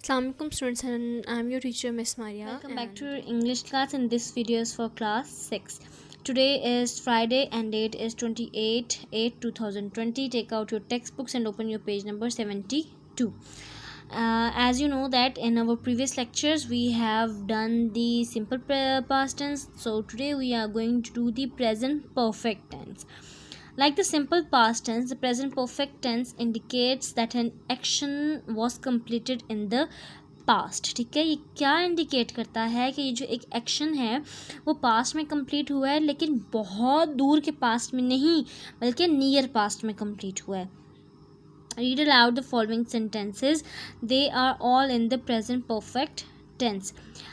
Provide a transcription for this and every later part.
Assalamualaikum students, and I'm your teacher Miss Maria. Welcome back to your English class, and this video is for class 6. Today is Friday and date is 28/8/2020. Take out your textbooks and open your page number 72. As you know that in our previous lectures we have done the simple past tense, so today we are going to do the present perfect tense. Like the simple past tense, the present perfect tense indicates that an action was completed in the past. ठीक है, ये क्या indicate करता है कि ये जो एक एक्शन है वो पास्ट में कंप्लीट हुआ है, लेकिन बहुत दूर के पास्ट में नहीं बल्कि नियर पास्ट में कंप्लीट हुआ है. Read aloud the following sentences. They are all in the present perfect tense.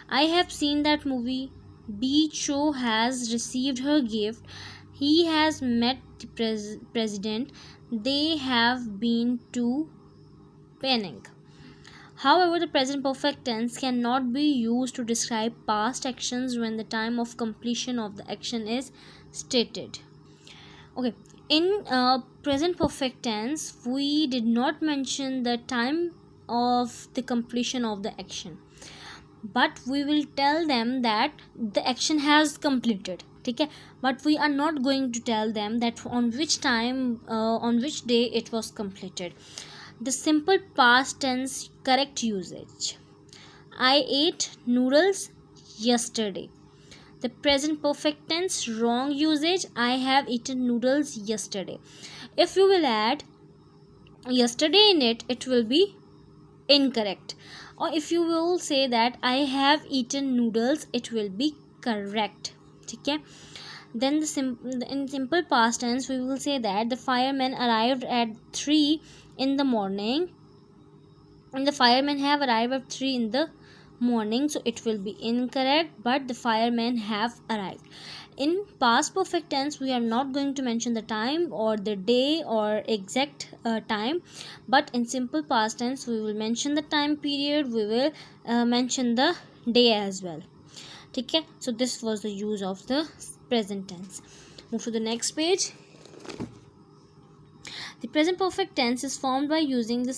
I have seen that movie. B. Cho has received her gift. He has met the president. They have been to Penang. However, the present perfect tense cannot be used to describe past actions when the time of completion of the action is stated. Okay, in present perfect tense, we did not mention the time of the completion of the action, but we will tell them that the action has completed. ठीक है, but we are not going to tell them that on which time, on which day it was completed. The simple past tense correct usage. I ate noodles yesterday. The present perfect tense wrong usage. I have eaten noodles yesterday. If you will add yesterday in it, it will be incorrect. Or if you will say that I have eaten noodles, it will be correct. ठीक है. Then in simple past tense we will say that the firemen arrived at 3 in the morning, and the firemen have arrived at 3 in the morning, so it will be incorrect, but the firemen have arrived. In past perfect tense we are not going to mention the time or the day or exact time, but in simple past tense we will mention the time period, we will mention the day as well. ठीक है, so this was the use of the present tense. Move to the next page. The present perfect tense is formed by using the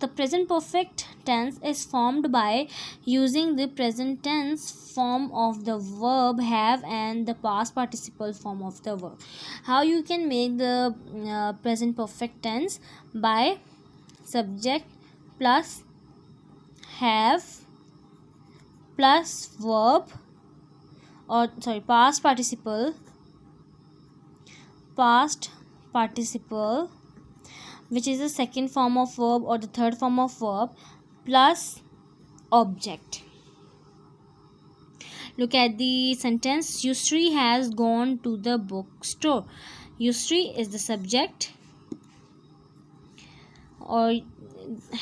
the present perfect tense is formed by using the present tense form of the verb have and the past participle form of the verb. How you can make the present perfect tense? By subject plus have plus verb, or past participle, which is the second form of verb or the third form of verb, plus object. Look at the sentence. Yusri has gone to the bookstore. Yusri is the subject, or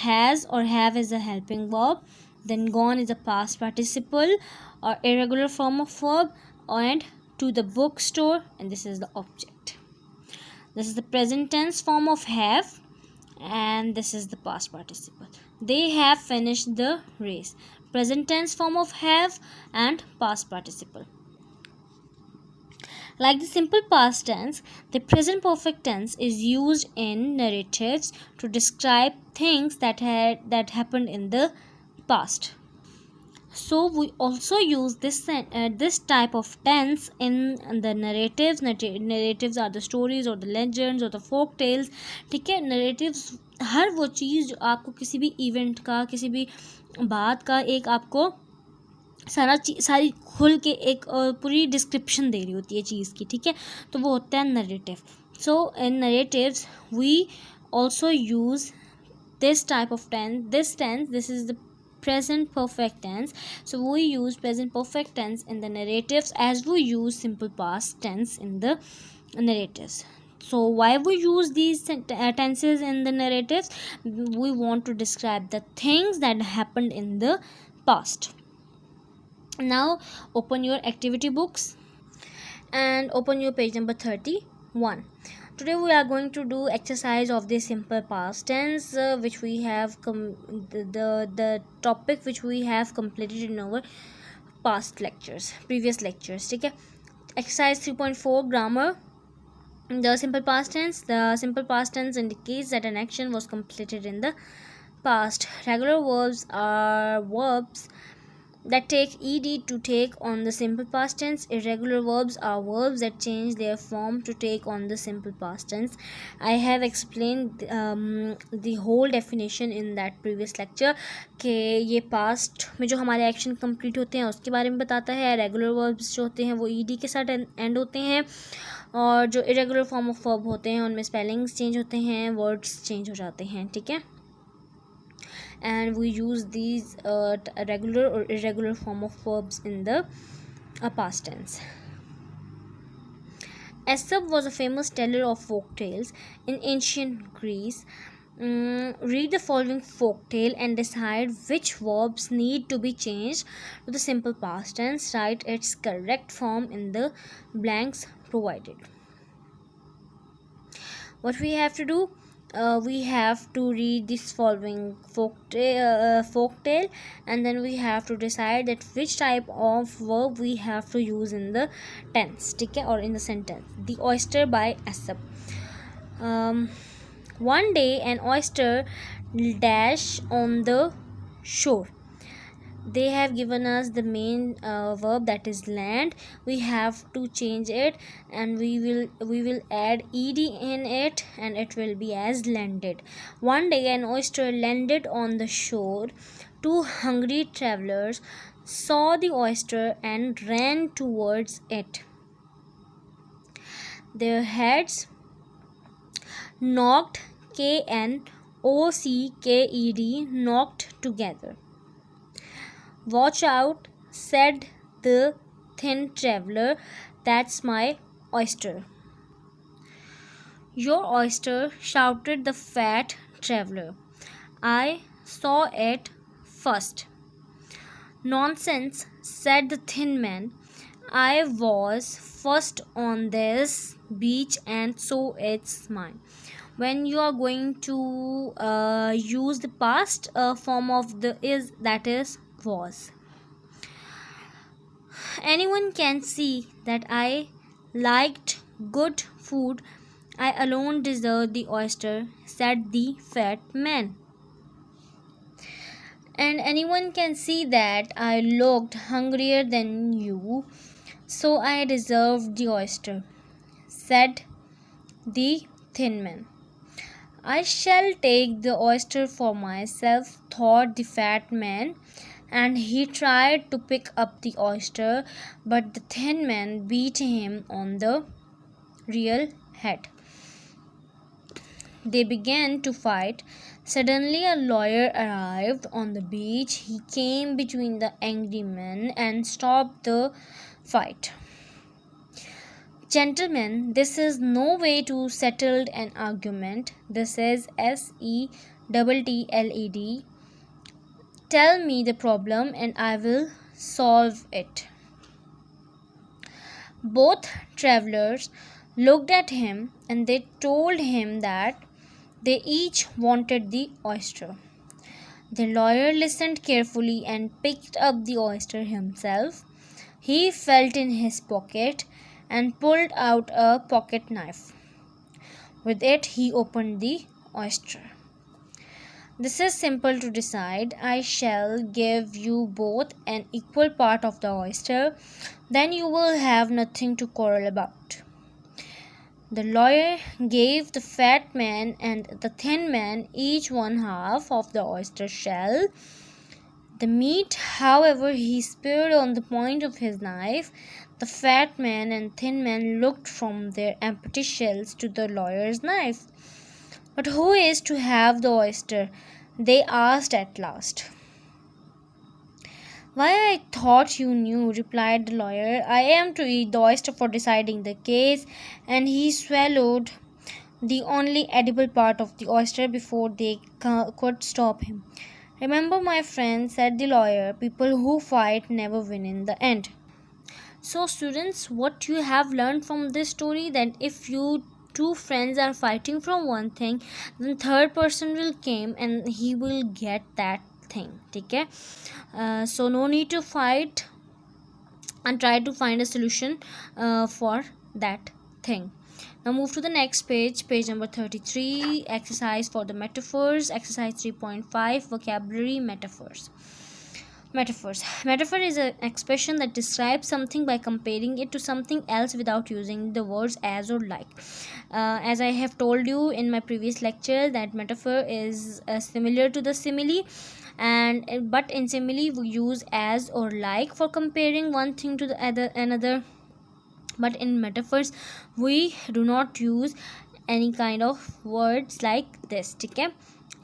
has or have is a helping verb, then gone is a past participle or irregular form of verb, and to the bookstore, and this is the object. This is the present tense form of have, and this is the past participle. They have finished the race. Present tense form of have and past participle. Like the simple past tense, the present perfect tense is used in narratives to describe things that happened in the past. So we also use this type of tense in the narratives. Narratives are the stories or the legends or the folk tales. ठीक है, narratives हर वो चीज़ जो आपको किसी भी event का, किसी भी बात का एक आपको सारी खुल के एक पूरी डिस्क्रिप्शन दे रही होती है चीज़ की. ठीक है, तो वो होता है narrative. So in narratives we also use this type of tense. This is the present perfect tense, so we use present perfect tense in the narratives as we use simple past tense in the narratives. So why we use these tenses in the narratives? We want to describe the things that happened in the past. Now open your activity books and open your page number 31. Today we are going to do exercise of the simple past tense, which we have the topic which we have completed in our previous lectures. ठीक है, exercise 3.4 grammar. The simple past tense indicates that an action was completed in the past. Regular verbs are verbs that take ed to take on the simple past tense. Irregular verbs are verbs that change their form to take on the simple past tense. I have explained the whole definition in that previous lecture कि ये past में जो हमारे action complete होते हैं उसके बारे में बताता है. रेगुलर वर्ब्स जो होते हैं वो ed के साथ एंड होते हैं, और जो इरेगुलर फॉर्म ऑफ वर्ब होते हैं उनमें स्पेलिंग्स चेंज होते हैं, वर्ड्स चेंज हो जाते हैं. ठीक है, and we use these regular or irregular form of verbs in the past tense. Aesop was a famous teller of folk tales in ancient Greece. Read the following folk tale and decide which verbs need to be changed to the simple past tense. Write its correct form in the blanks provided. What we have to do? We have to read this following folk tale, and then we have to decide that which type of verb we have to use in the tense, okay, or in the sentence. The Oyster by Aesop. One day an oyster dash on the shore. They have given us the main verb, that is land. We have to change it, and we will add ed in it, and it will be as landed. One day an oyster landed on the shore. Two hungry travelers saw the oyster and ran towards it. Their heads knocked, knocked together. Watch out, said the thin traveler, that's my oyster. Your oyster, shouted the fat traveler. I saw it first. Nonsense, said the thin man. I was first on this beach, and so it's mine. When you are going to use the past form of the is, that is was. Anyone can see that I liked good food. I alone deserve the oyster, said the fat man. And anyone can see that I looked hungrier than you, so I deserved the oyster, said the thin man. I shall take the oyster for myself, thought the fat man, and he tried to pick up the oyster, but the thin man beat him on the real head. They began to fight. Suddenly a lawyer arrived on the beach. He came between the angry men and stopped the fight. Gentlemen, this is no way to settle an argument. This is SETTLED. Tell me the problem and I will solve it. Both travelers looked at him and they told him that they each wanted the oyster. The lawyer listened carefully and picked up the oyster himself. He felt in his pocket and pulled out a pocket knife. With it, he opened the oyster. This is simple to decide. I shall give you both an equal part of the oyster. Then you will have nothing to quarrel about. The lawyer gave the fat man and the thin man each one half of the oyster shell. The meat, however, he spared on the point of his knife. The fat man and thin man looked from their empty shells to the lawyer's knife. But who is to have the oyster? They asked at last. Why, I thought you knew, replied the lawyer. I am to eat the oyster for deciding the case. And he swallowed the only edible part of the oyster before they could stop him. Remember, my friend, said the lawyer, people who fight never win in the end. So, students, what you have learned from this story, that if you two friends are fighting from one thing, then third person will come and he will get that thing. Okay? So no need to fight and try to find a solution for that thing. Now move to the next page, page number 33, exercise for the metaphors, exercise 3.5, vocabulary metaphors. Metaphor is an expression that describes something by comparing it to something else without using the words as or like. As I have told you in my previous lecture, that metaphor is similar to the simile, and but in simile we use as or like for comparing one thing to the another, but in metaphors we do not use any kind of words like this. Okay.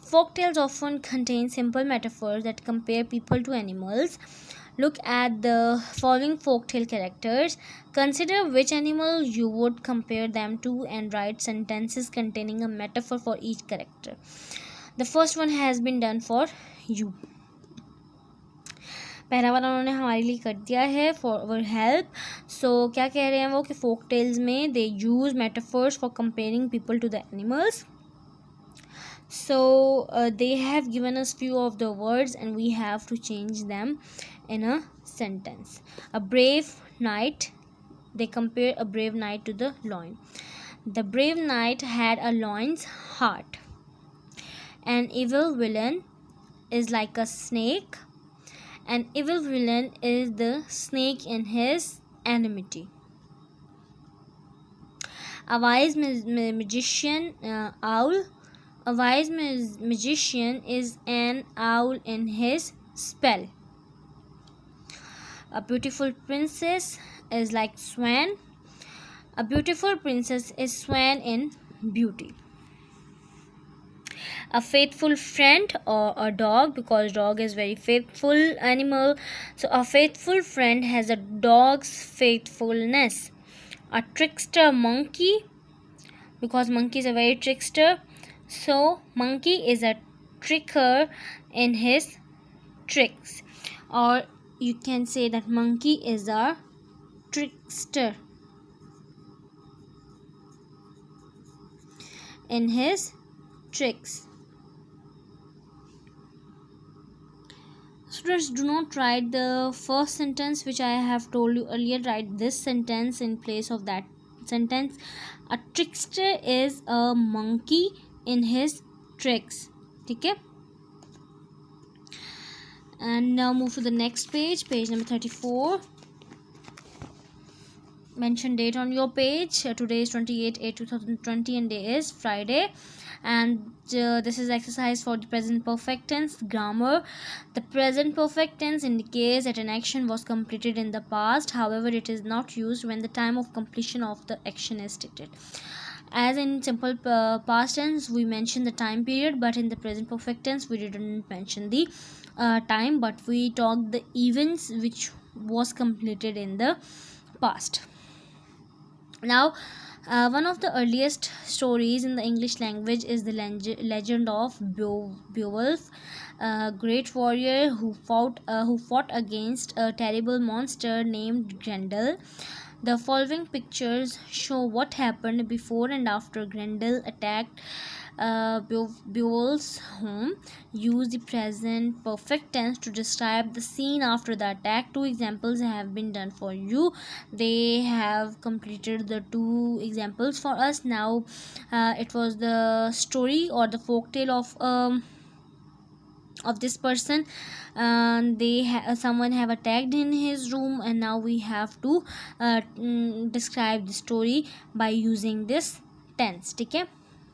Folktales often contain simple metaphors that compare people to animals. Look at the following folktale characters. Consider which animal you would compare them to and write sentences containing a metaphor for each character. The first one has been done for you. पहला वाला उन्होंने हमारे लिए कर दिया है for our help. सो क्या कह रहे हैं वो कि फोक टेल्स में they use metaphors for comparing people to the animals. So they have given us few of the words and we have to change them in a sentence. A brave knight, they compare a brave knight to the lion. The brave knight had a lion's heart. An evil villain is like a snake. An evil villain is the snake in his enmity. A wise magician, owl. A wise magician is an owl in his spell. A beautiful princess is like swan. A beautiful princess is swan in beauty. A faithful friend, or a dog, because dog is very faithful animal. So a faithful friend has a dog's faithfulness. A trickster monkey, because monkey is a very trickster. So monkey is a tricker in his tricks, or you can say that monkey is a trickster in his tricks. Students, do not write the first sentence which I have told you earlier. Write this sentence in place of that sentence. A trickster is a monkey in his tricks. Okay. And now move to the next page, page number 34. Mention date on your page. Today is 28/8/2020 and day is Friday. And this is exercise for the present perfect tense. Grammar. The present perfect tense indicates that an action was completed in the past. However, it is not used when the time of completion of the action is stated. As in simple past tense we mention the time period, but in the present perfect tense we didn't mention the time, but we talked the events which was completed in the past. Now one of the earliest stories in the English language is the legend of Beowulf, a great warrior who fought against a terrible monster named Grendel. The following pictures show what happened before and after Grendel attacked Beowulf's home. Use the present perfect tense to describe the scene after the attack. 2 examples have been done for you. They have completed the 2 examples for us. Now it was the story or the folk tale of this person. Someone have attacked in his room, and now we have to describe the story by using this tense. Okay.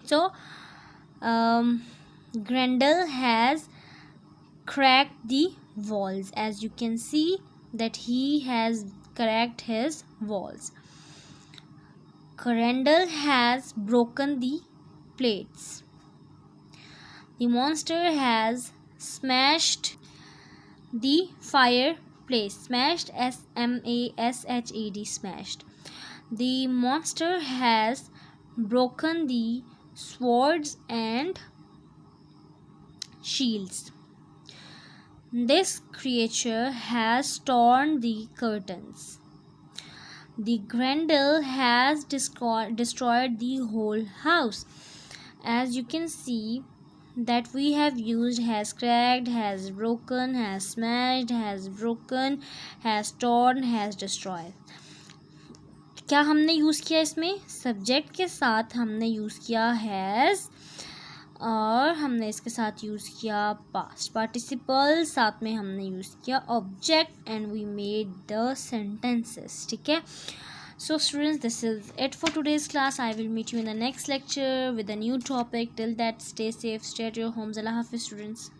So Grendel has cracked the walls. As you can see that he has cracked his walls. Grendel has broken the plates. The monster has smashed the fireplace. Smashed, SMASHED, smashed. The monster has broken the swords and shields. This creature has torn the curtains. The Grendel has destroyed the whole house. As you can see that we have used has cracked, has broken, has smashed, has broken, has torn, has destroyed. क्या हमने use किया इसमें, subject के साथ हमने use किया has, और हमने इसके साथ यूज़ किया पास्ट पार्टिसिपल, साथ में हमने यूज़ किया object, and we made the sentences. ठीक है. So students, this is it for today's class. I will meet you in the next lecture with a new topic. Till that, stay safe, stay at your homes. Allah Hafiz students.